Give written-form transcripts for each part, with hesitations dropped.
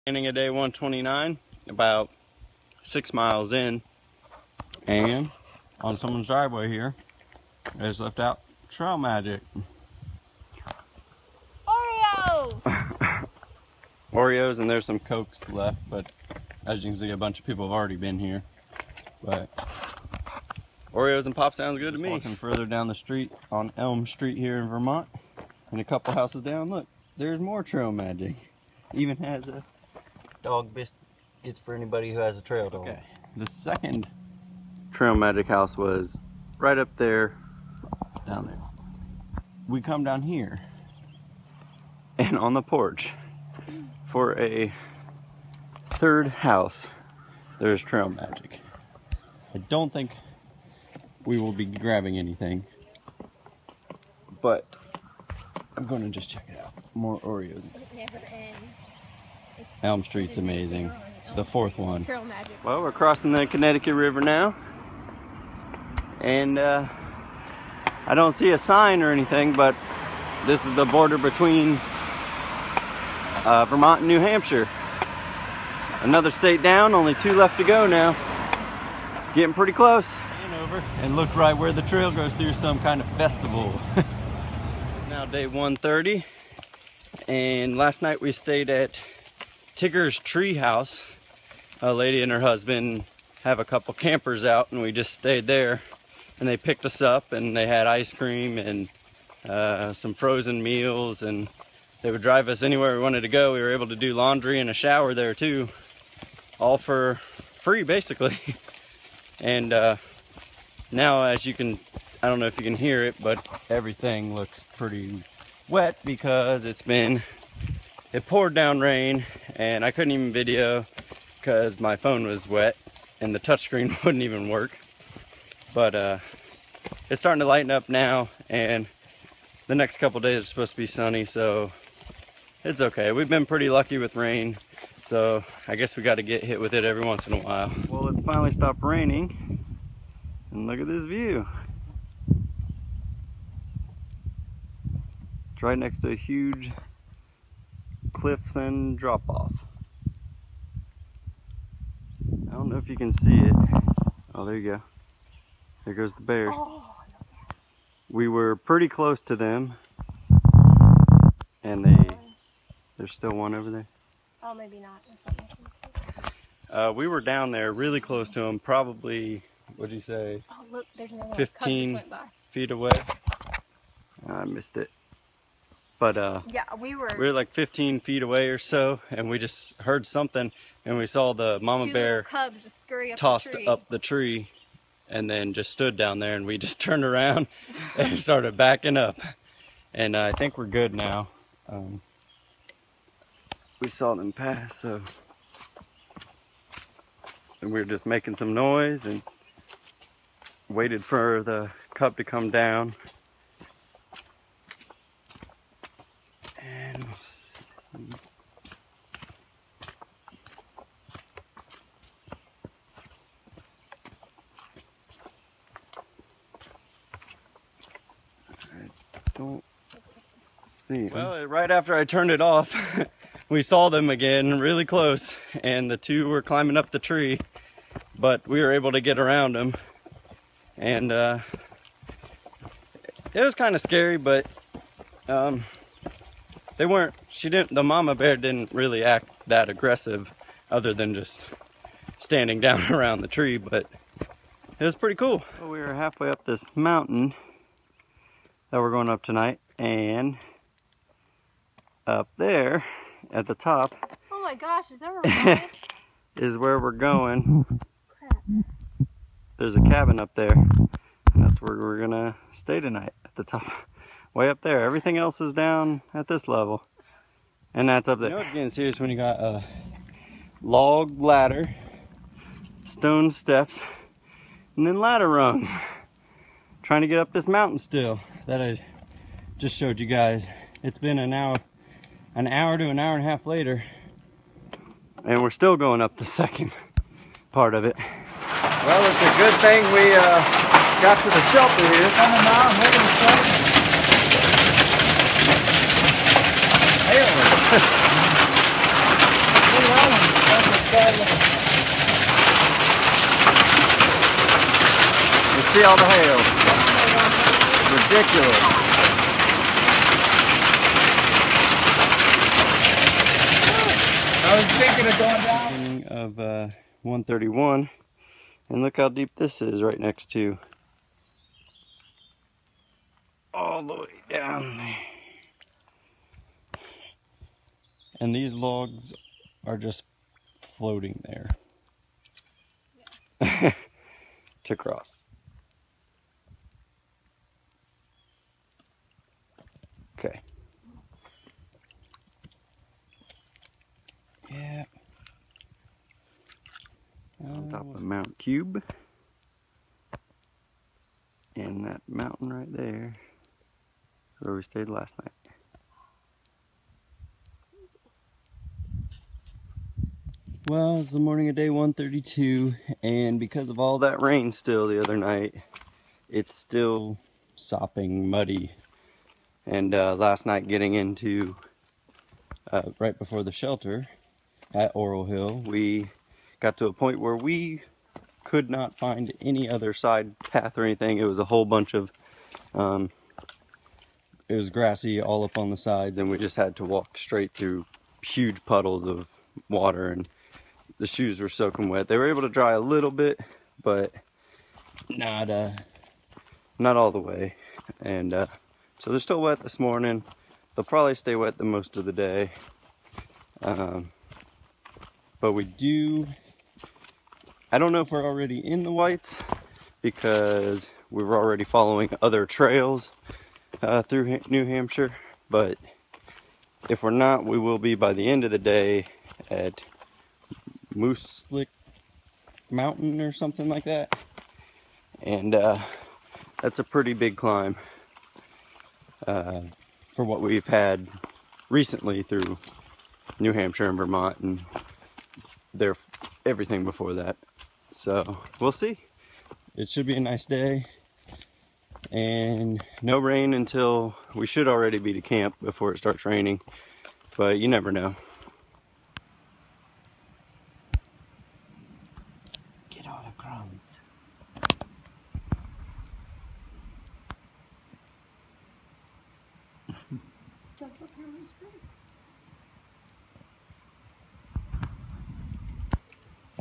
Beginning of day 129, about 6 miles in, and on someone's driveway here, they just left out trail magic. Oreo! Oreos, and there's some Cokes left, but as you can see, a bunch of people have already been here. But Oreos and Pop sounds good to me. Walking further down the street on Elm Street here in Vermont, and a couple houses down, look, there's more trail magic. Even has a dog biscuits for anybody who has a trail dog. Okay. The second trail magic house was right up there, down there. We come down here, and on the porch, for a third house, there's trail magic. I don't think we will be grabbing anything, but I'm going to just check it out. More Oreos. Elm Street's amazing. The fourth one. Trail magic. Well, we're crossing the Connecticut River now, and I don't see a sign or anything, but this is the border between Vermont and New Hampshire. Another state down, only 2 left to go now. Getting pretty close. And over, and look right where the trail goes through some kind of festival. It's now day 130, and last night we stayed at Tigger's Tree House. A lady and her husband have a couple campers out, and we just stayed there, and they picked us up, and they had ice cream and some frozen meals, and they would drive us anywhere we wanted to go. We were able to do laundry and a shower there too, all for free basically. And now, as you can, I don't know if you can hear it, but everything looks pretty wet because it poured down rain, and I couldn't even video because my phone was wet and the touchscreen wouldn't even work. But it's starting to lighten up now, and the next couple days are supposed to be sunny, so it's okay. We've been pretty lucky with rain, so I guess we got to get hit with it every once in a while. Well, it's finally stopped raining, and look at this view. It's right next to a huge cliffs and drop off. I don't know if you can see it. Oh, there you go. There goes the bears. Oh. We were pretty close to them, and there's still one over there. Oh, maybe not. We were down there really close to them, probably, what'd you say? Oh, look, there's another 15 feet away. I missed it. But yeah, we were like 15 feet away or so, and we just heard something, and we saw the mama bear cubs just scurry up tossed the tree. up the tree, and then just stood down there, and we just turned around and started backing up. And I think we're good now. We saw them pass, so, and we were just making some noise and waited for the cub to come down. And I don't see them. Well, right after I turned it off, we saw them again really close, and the 2 were climbing up the tree, but we were able to get around them, and it was kind of scary, but the mama bear didn't really act that aggressive other than just standing down around the tree, but it was pretty cool. Well, we were halfway up this mountain that we're going up tonight, and up there at the top, oh my gosh, is that right? is where we're going. Crap. There's a cabin up there, and that's where we're gonna stay tonight, at the top. Way up there. Everything else is down at this level, and that's up there. You know what's getting serious when you got a log ladder, stone steps, and then ladder rungs. Trying to get up this mountain still that I just showed you guys. It's been an hour to an hour and a half later, and we're still going up the second part of it. Well, it's a good thing we got to the shelter here. Coming now, I'm making a start. Hey, see all the hail. Ridiculous. I was thinking of going down. Beginning of 131, and look how deep this is right next to all the way down there. And these logs are just floating there. Yeah. To cross. Okay. Yeah. On top of Mount Cube. And that mountain right there is where we stayed last night. Well, it's the morning of day 132, and because of all that rain still the other night, it's still sopping muddy. And last night getting into, right before the shelter at Oral Hill, we got to a point where we could not find any other side path or anything. It was a whole bunch of, it was grassy all up on the sides, and we just had to walk straight through huge puddles of water, and the shoes were soaking wet. They were able to dry a little bit, but not all the way. And so they're still wet this morning. They'll probably stay wet the most of the day. But we do, I don't know if we're already in the whites because we were already following other trails through New Hampshire. But if we're not, we will be by the end of the day at Moose Lick Mountain or something like that. And that's a pretty big climb for what we've had recently through New Hampshire and Vermont and everything before that. So we'll see. It should be a nice day, and no rain until we should already be to camp before it starts raining, but you never know. Get all the crumbs.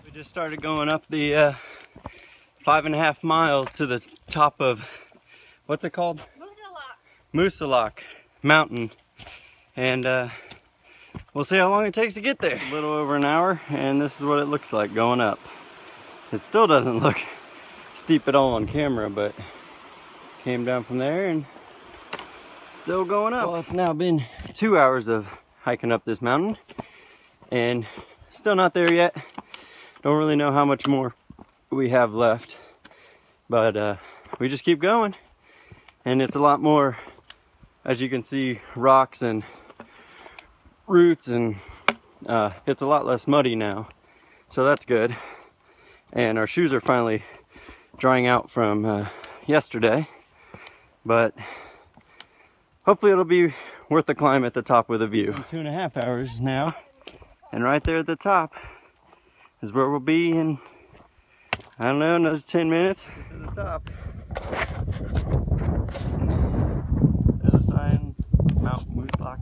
We just started going up the 5.5 miles to the top of, what's it called? Moosalok Mountain. And we'll see how long it takes to get there. A little over an hour, and this is what it looks like going up. It still doesn't look steep at all on camera, but came down from there and still going up. Well, it's now been 2 hours of hiking up this mountain and still not there yet. Don't really know how much more we have left, but we just keep going, and it's a lot more, as you can see, rocks and roots, and it's a lot less muddy now, so that's good. And our shoes are finally drying out from yesterday, but hopefully it'll be worth the climb at the top with a view. 2.5 hours now, and right there at the top is where we'll be in, I don't know, another 10 minutes. To the top. There's a sign, Mount Moosalok,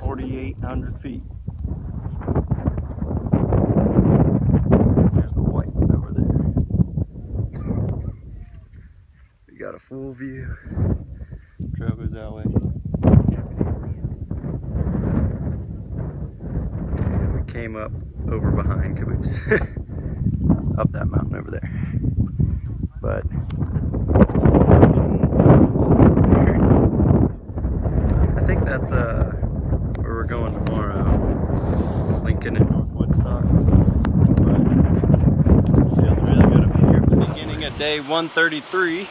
4,800 feet. There's the whites over there. We got a full view. Trail goes that way. We came up over behind Caboose. Up that mountain over there. But I think that's where we're going tomorrow. Lincoln and North Woodstock. But it feels really good up here. Beginning at day 133,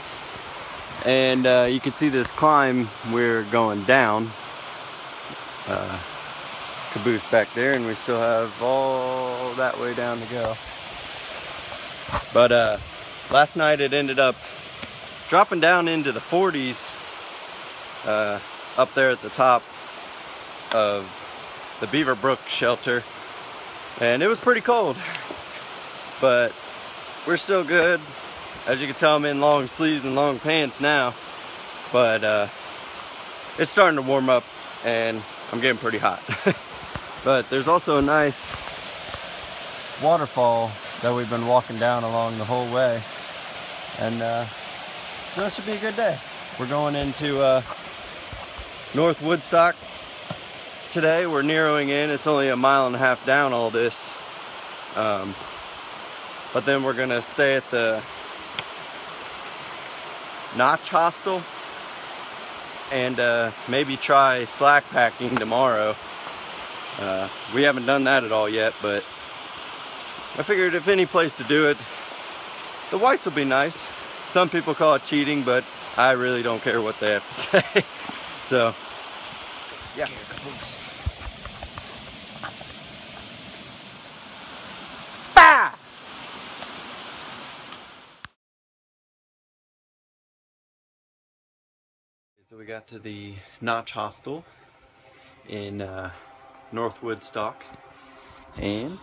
and you can see this climb. We're going down. Caboose back there, and we still have all that way down to go. But last night it ended up dropping down into the 40s up there at the top of the Beaver Brook shelter, and it was pretty cold, but we're still good. As you can tell, I'm in long sleeves and long pants now, but it's starting to warm up and I'm getting pretty hot. But there's also a nice waterfall that we've been walking down along the whole way, and so it should be a good day. We're going into North Woodstock today. We're narrowing in. It's only a mile and a half down all this, but then we're gonna stay at the Notch Hostel and maybe try slack packing tomorrow. We haven't done that at all yet, but I figured if any place to do it, the whites will be nice. Some people call it cheating, but I really don't care what they have to say. So, yeah. Bah! So we got to the Notch Hostel in North Woodstock, and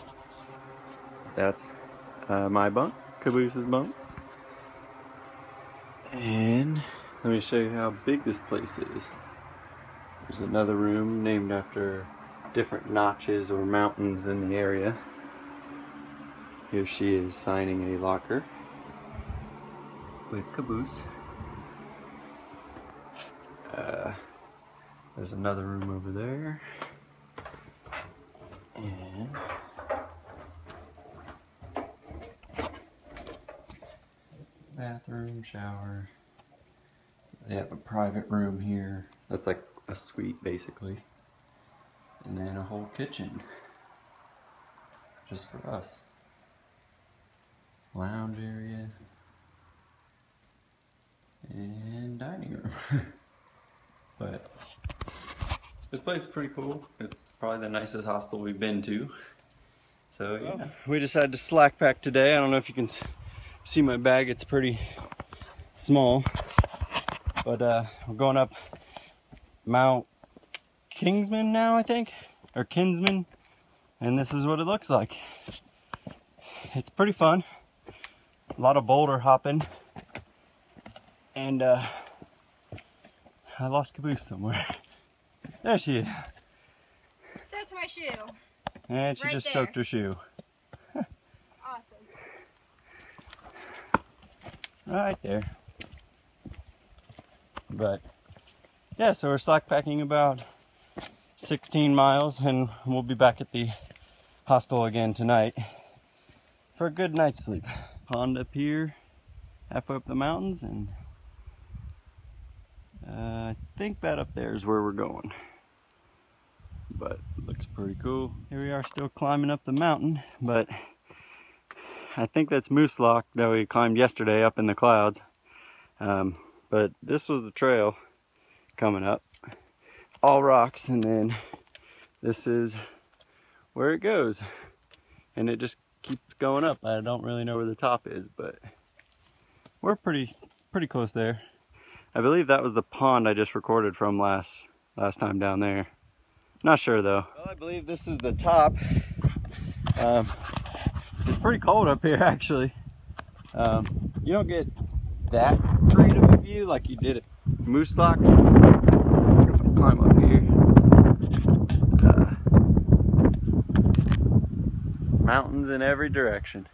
that's my bunk, Caboose's bunk. And let me show you how big this place is. There's another room named after different notches or mountains in the area. Here she is signing a locker with Caboose. There's another room over there. And bathroom, shower. They have a private room here. That's like a suite basically. And then a whole kitchen just for us. Lounge area. And dining room. But this place is pretty cool. It's probably the nicest hostel we've been to. So yeah, we decided to slack pack today. I don't know if you can see my bag, it's pretty small. But we're going up Mount Kingsman now, I think, or Kinsman, and this is what it looks like. It's pretty fun. A lot of boulder hopping, and I lost Caboose somewhere. There she is. Soaked my shoe. And she Right just there. soaked her shoe. Awesome. Right there. But yeah, so we're slack packing about 16 miles and we'll be back at the hostel again tonight for a good night's sleep. Pond up here, halfway up the mountains, and I think that up there is where we're going. But it looks pretty cool. Here we are still climbing up the mountain, but I think that's Moose Lock that we climbed yesterday up in the clouds. But this was the trail coming up. All rocks, and then this is where it goes. And it just keeps going up. I don't really know where the top is, but we're pretty close there. I believe that was the pond I just recorded from last time down there. Not sure though. Well, I believe this is the top. It's pretty cold up here actually. You don't get that great of a view like you did at Moose Lock. Climb up here. Mountains in every direction.